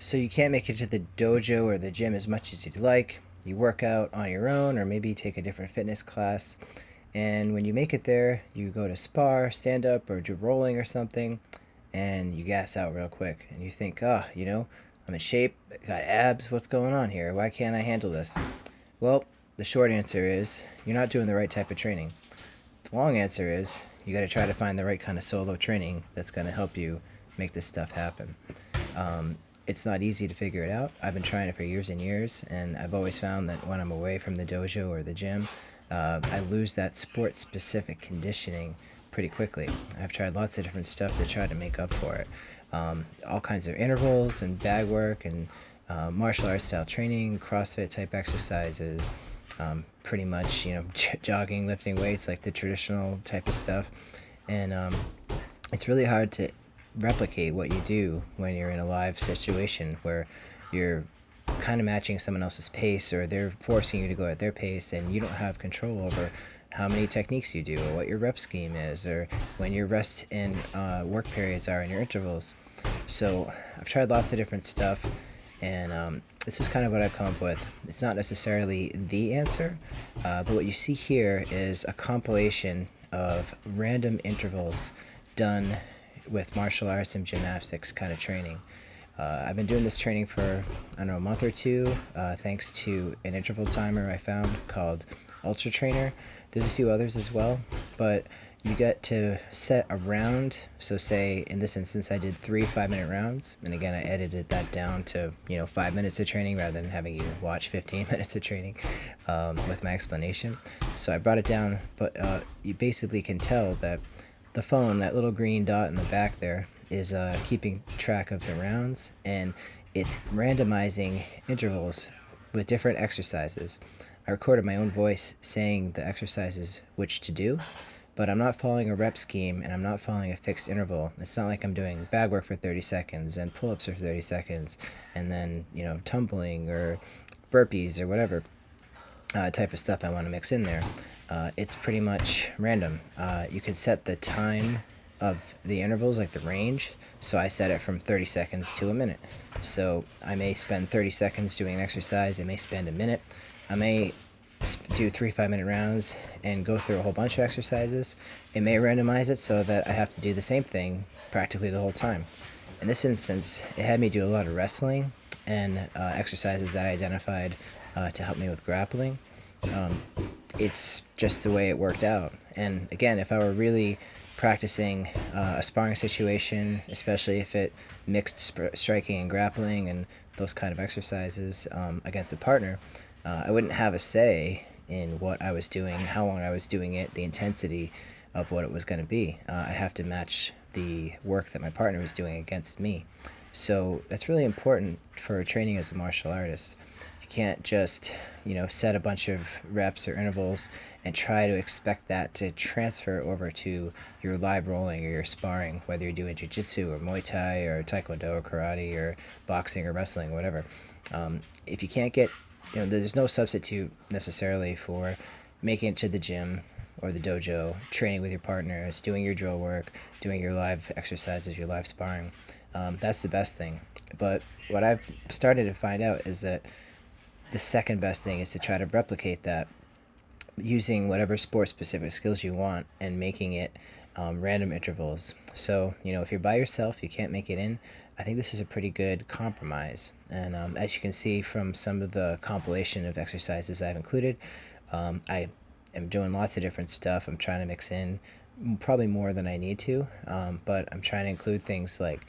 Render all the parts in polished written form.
So you can't make it to the dojo or the gym as much as you'd like. You work out on your own or maybe take a different fitness class. And when you make it there, you go to spar, stand up, or do rolling or something, and you gas out real quick. And you think, oh, I'm in shape, got abs, what's going on here? Why can't I handle this? Well, the short answer is you're not doing the right type of training. The long answer is you got to try to find the right kind of solo training that's going to help you make this stuff happen. It's not easy to figure it out. I've been trying it for years and years, and I've always found that when I'm away from the dojo or the gym, I lose that sport specific conditioning pretty quickly. I've tried lots of different stuff to try to make up for it. All kinds of intervals and bag work and martial arts style training, CrossFit type exercises, pretty much, jogging, lifting weights, like the traditional type of stuff. And it's really hard to replicate what you do when you're in a live situation where you're kind of matching someone else's pace, or they're forcing you to go at their pace, and you don't have control over how many techniques you do or what your rep scheme is or when your rest and work periods are in your intervals. So I've tried lots of different stuff, and this is kind of what I've come up with. It's not necessarily the answer, but what you see here is a compilation of random intervals done with martial arts and gymnastics kind of training. I've been doing this training for, I don't know, a month or two, thanks to an interval timer I found called Ultra Trainer. There's a few others as well, but you get to set a round. So say, in this instance, I did 3 5-minute rounds, and again, I edited that down to, 5 minutes of training rather than having you watch 15 minutes of training with my explanation. So I brought it down, but you basically can tell that the phone, that little green dot in the back there, is keeping track of the rounds, and it's randomizing intervals with different exercises. I recorded my own voice saying the exercises which to do, but I'm not following a rep scheme, and I'm not following a fixed interval. It's not like I'm doing bag work for 30 seconds and pull-ups for 30 seconds and then, tumbling or burpees or whatever type of stuff I want to mix in there. It's pretty much random. You can set the time of the intervals, like the range. So I set it from 30 seconds to a minute. So I may spend 30 seconds doing an exercise. I may spend a minute. I may do 3 5-minute rounds and go through a whole bunch of exercises. It may randomize it so that I have to do the same thing practically the whole time. In this instance, it had me do a lot of wrestling and exercises that I identified to help me with grappling. It's just the way it worked out. And again, if I were really practicing a sparring situation, especially if it mixed striking and grappling and those kind of exercises against a partner, I wouldn't have a say in what I was doing, how long I was doing it, the intensity of what it was going to be. I'd have to match the work that my partner was doing against me. So that's really important for training as a martial artist. You can't just, set a bunch of reps or intervals and try to expect that to transfer over to your live rolling or your sparring, whether you're doing jiu-jitsu or Muay Thai or Taekwondo or karate or boxing or wrestling, whatever. If you can't get, there's no substitute necessarily for making it to the gym or the dojo, training with your partners, doing your drill work, doing your live exercises, your live sparring. That's the best thing. But what I've started to find out is that the second best thing is to try to replicate that using whatever sport-specific skills you want and making it random intervals. So, if you're by yourself, you can't make it in, I think this is a pretty good compromise. And as you can see from some of the compilation of exercises I've included, I am doing lots of different stuff. I'm trying to mix in probably more than I need to, but I'm trying to include things like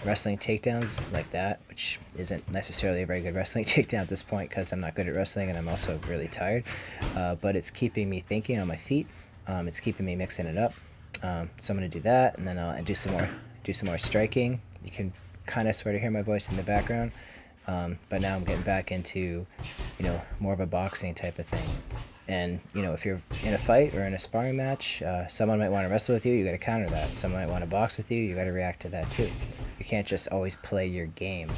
wrestling takedowns like that, which isn't necessarily a very good wrestling takedown at this point because I'm not good at wrestling and I'm also really tired, but it's keeping me thinking on my feet. It's keeping me mixing it up. So I'm going to do that, and then I'll do some more striking. You can kind of sort of hear my voice in the background, but now I'm getting back into more of a boxing type of thing. And if you're in a fight or in a sparring match, someone might want to wrestle with you, you got to counter that. Someone might want to box with you, you got to react to that too. You can't just always play your game.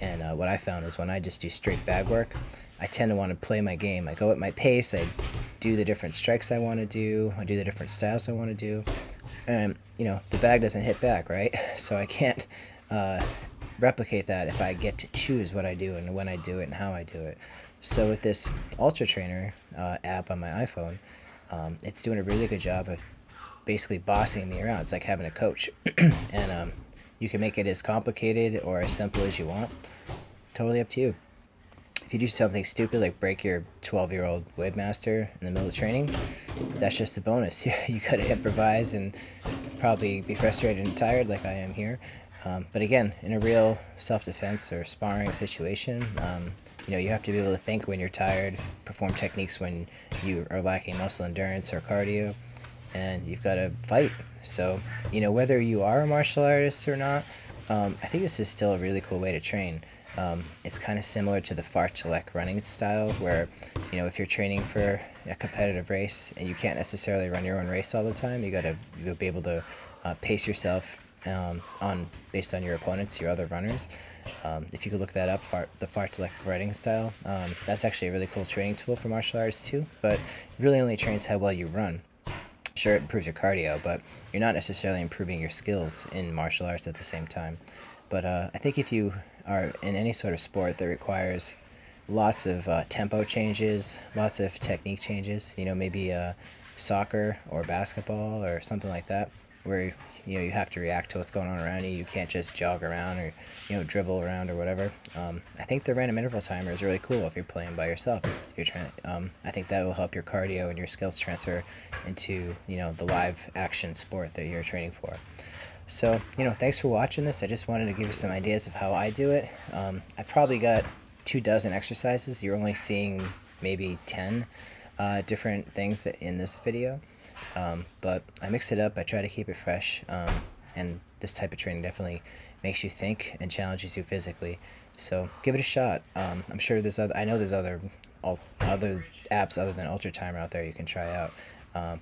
And what I found is when I just do straight bag work, I tend to want to play my game. I go at my pace, I do the different strikes I want to do, I do the different styles I want to do, and the bag doesn't hit back, right? So I can't replicate that if I get to choose what I do and when I do it and how I do it. So with this Ultra Trainer app on my iPhone, it's doing a really good job of basically bossing me around. It's like having a coach, and you can make it as complicated or as simple as you want. Totally up to you. If you do something stupid like break your 12-year-old Wavemaster in the middle of training, that's just a bonus. You gotta improvise and probably be frustrated and tired like I am here. But again, in a real self-defense or sparring situation, you have to be able to think when you're tired, perform techniques when you are lacking muscle endurance or cardio, and you've got to fight. So, whether you are a martial artist or not, I think this is still a really cool way to train. It's kind of similar to the fartlek running style, where, if you're training for a competitive race and you can't necessarily run your own race all the time, you'll be able to pace yourself based on your opponents, your other runners. If you could look that up, the fartlek running style, that's actually a really cool training tool for martial artists too, but it really only trains how well you run. Sure, it improves your cardio, but you're not necessarily improving your skills in martial arts at the same time. But I think if you are in any sort of sport that requires lots of tempo changes, lots of technique changes, maybe soccer or basketball or something like that, where you have to react to what's going on around you. You can't just jog around or dribble around or whatever. I think the random interval timer is really cool if you're playing by yourself. If you're trying, I think that will help your cardio and your skills transfer into the live action sport that you're training for. So thanks for watching this. I just wanted to give you some ideas of how I do it. I've probably got 24 exercises. You're only seeing maybe 10 different things in this video. But I mix it up. I try to keep it fresh, and this type of training definitely makes you think and challenges you physically. So give it a shot. I'm sure I know there's other apps other than Ultra Timer out there you can try out.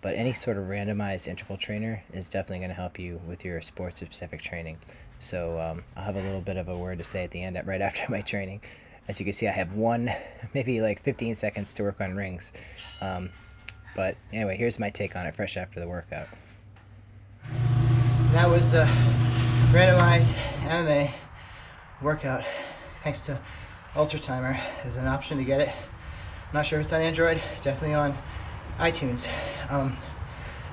But any sort of randomized interval trainer is definitely going to help you with your sports-specific training. So I'll have a little bit of a word to say at the end, right after my training. As you can see, I have maybe like 15 seconds to work on rings. But anyway, here's my take on it fresh after the workout. That was the randomized MMA workout. Thanks to Ultra Timer. There's an option to get it. I'm not sure if it's on Android, definitely on iTunes.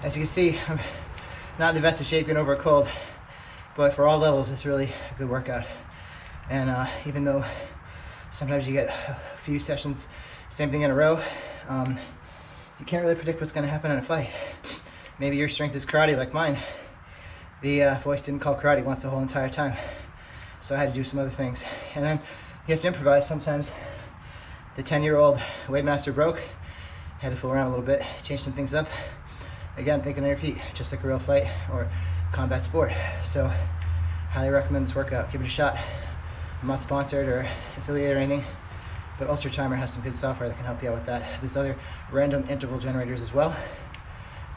As you can see, I'm not in the best of shape getting over a cold, but for all levels, it's really a good workout. And even though sometimes you get a few sessions, same thing in a row, you can't really predict what's going to happen in a fight. Maybe your strength is karate like mine. The voice didn't call karate once the whole entire time, so I had to do some other things. And then you have to improvise. Sometimes the 10-year-old Wavemaster broke. Had to fool around a little bit, change some things up. Again, thinking on your feet, just like a real fight or combat sport. So, highly recommend this workout. Give it a shot. I'm not sponsored or affiliated or anything, but Ultra Timer has some good software that can help you out with that. There's other random interval generators as well.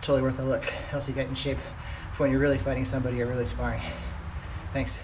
Totally worth a look. Helps you get in shape for when you're really fighting somebody or really sparring. Thanks.